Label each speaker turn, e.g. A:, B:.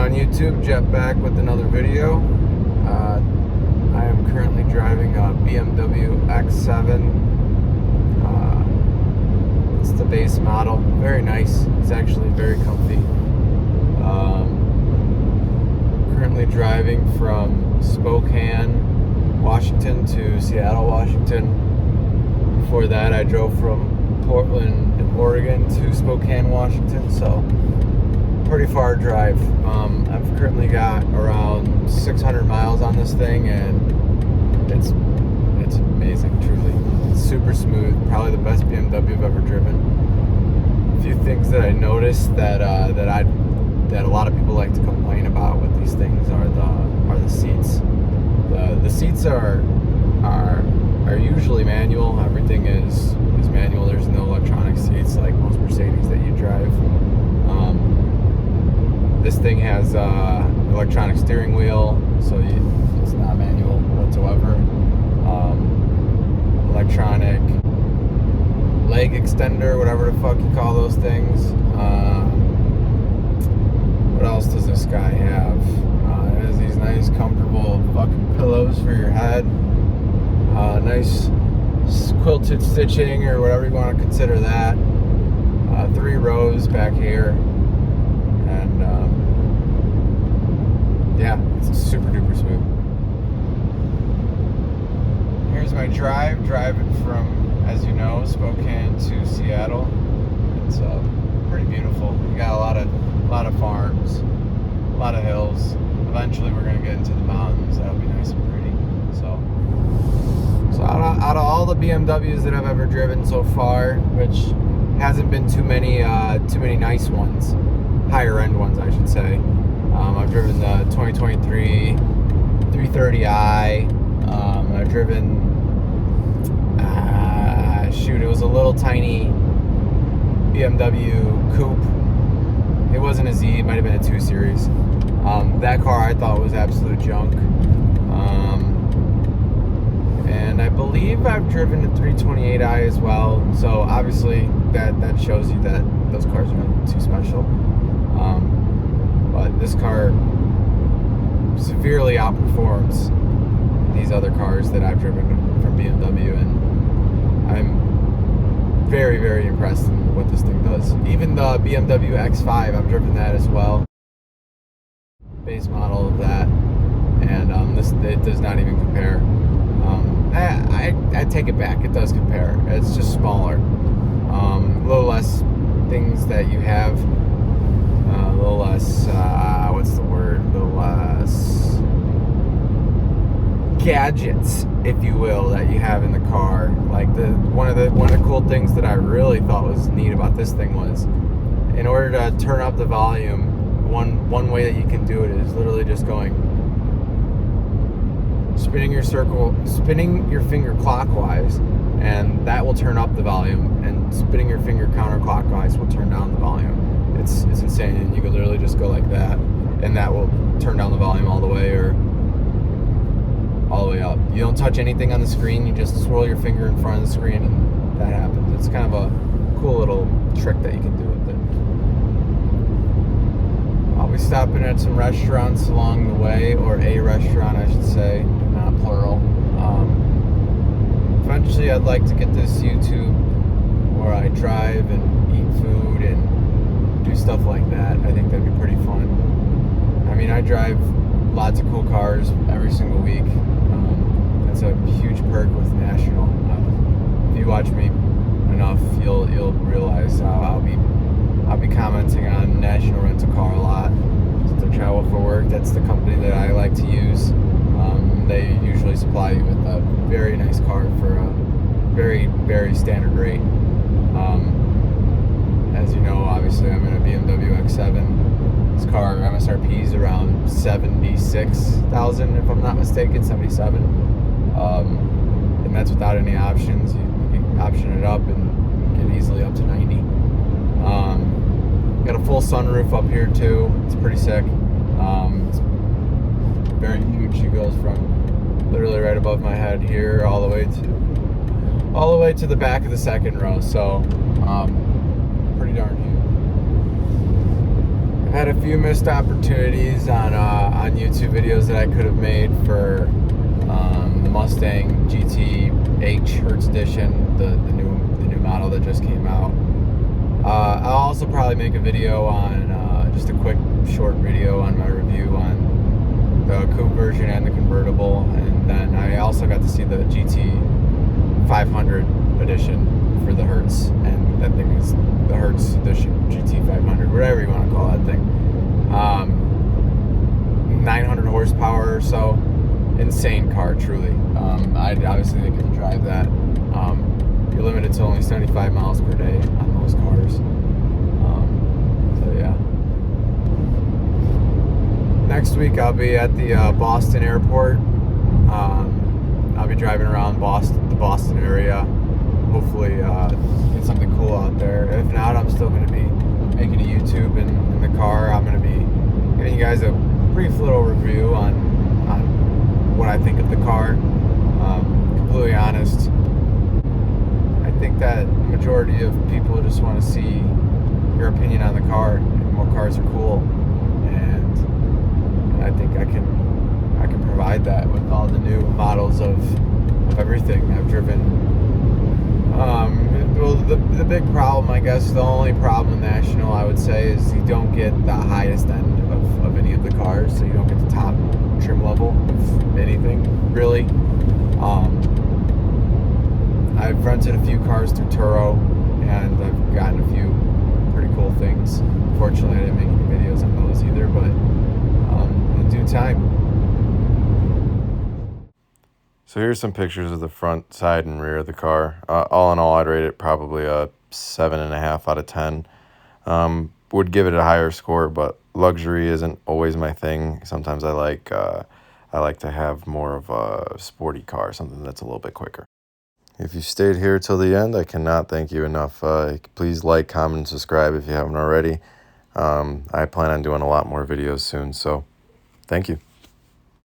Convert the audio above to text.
A: on YouTube? Jet back with another video. I am currently driving a BMW X7. It's the base model. Very nice. It's actually very comfy. Currently driving from Spokane, Washington to Seattle, Washington. Before that, I drove from Portland, Oregon to Spokane, Washington, so pretty far drive. I've currently got around 600 miles on this thing, and it's amazing, truly. It's super smooth, probably the best BMW I've ever driven. A few things that I noticed that a lot of people like to complain about with these things are the seats. The seats are usually manual. Everything is manual. There's no electronic seats like most Mercedes that you drive. This thing has electronic steering wheel, so it's not manual whatsoever. Electronic leg extender, whatever the fuck you call those things. What else does this guy have? It has these nice, comfortable fucking pillows for your head. Nice quilted stitching, or whatever you want to consider that. 3 rows back here, and yeah, it's super duper smooth. Here's my driving from, as you know, Spokane to Seattle. It's pretty beautiful. You got a lot of farms, a lot of hills. Eventually we're gonna get into the mountains. That'll be nice and pretty. So out of all the BMWs that I've ever driven so far, which hasn't been too many nice ones, higher end ones I should say. I've driven the 2023 330i. I've driven it was a little tiny BMW coupe. It wasn't a Z, it might have been a 2 Series. That car I thought was absolute junk. And I believe I've driven a 328i as well. So obviously that shows you that those cars are not too special. But this car severely outperforms these other cars that I've driven from BMW, and I'm very, very impressed in what this thing does. Even the BMW X5, I've driven that as well. Base model of that, and it does not even compare. I take it back. It does compare. It's just smaller. A little less things that you have. A little less. What's the word? A little less gadgets, if you will, that you have in the car. Like one of the cool things that I really thought was neat about this thing was, in order to turn up the volume, one way that you can do it is literally just spinning your finger clockwise, and that will turn up the volume, and spinning your finger counterclockwise will turn down the volume. It's insane, and you can literally just go like that, and that will turn down the volume all the way, or all the way up. You don't touch anything on the screen, you just swirl your finger in front of the screen, and that happens. It's kind of a cool little trick that you can do with it. I'll be stopping at some restaurants along the way, or a restaurant I should say, not plural. Eventually I'd like to get this YouTube where I drive and eat food and do stuff like that. I think that'd be pretty fun. I mean, I drive lots of cool cars every single week. That's a huge perk with National. If you watch me enough, you'll realize I'll be commenting on National Rent-A-Car a lot. Since I travel for work, that's the company that I like to use. They usually supply you with a very nice car for a very, very standard rate. As you know, obviously I'm in a BMW X7. This car MSRP is around $76,000, if I'm not mistaken, 77. And that's without any options. You can option it up and get easily up to 90. Got a full sunroof up here too. It's pretty sick. It's very huge. It goes from literally right above my head here all the way to the back of the second row. So pretty darn huge. I've had a few missed opportunities on YouTube videos that I could have made for Mustang GT-H Hertz Edition, the new model that just came out. I'll also probably make a video on just a quick short video on my review on the coupe version and the convertible, and then I also got to see the GT 500 edition for the Hertz, and that thing is the Hertz Edition GT 500, whatever you want to call that thing. 900 horsepower or so, insane car, truly. I obviously think you can drive that. You're limited to only 75 miles per day on those cars. So yeah. Next week I'll be at the Boston airport. I'll be driving around the Boston area. Hopefully get something cool out there. If not, I'm still going to be making a YouTube in the car. I'm going to be giving you guys a brief little review on what I think of the car. Completely honest, I think that the majority of people just want to see your opinion on the car and what cars are cool, and I think I can provide that with all the new models of everything I've driven. Well, the big problem, I guess, the only problem with National, I would say, is you don't get the highest end of any of the cars, so you don't get the top trim level of anything, really. I've rented a few cars through Turo, and I've gotten a few pretty cool things. Unfortunately, I didn't make any videos on those either, but in due time. So here's some pictures of the front, side, and rear of the car. All in all, I'd rate it probably a 7.5 out of 10. Would give it a higher score, but luxury isn't always my thing. Sometimes I like to have more of a sporty car, something that's a little bit quicker. If you stayed here till the end, I cannot thank you enough. Please like, comment, and subscribe if you haven't already. I plan on doing a lot more videos soon, so thank you.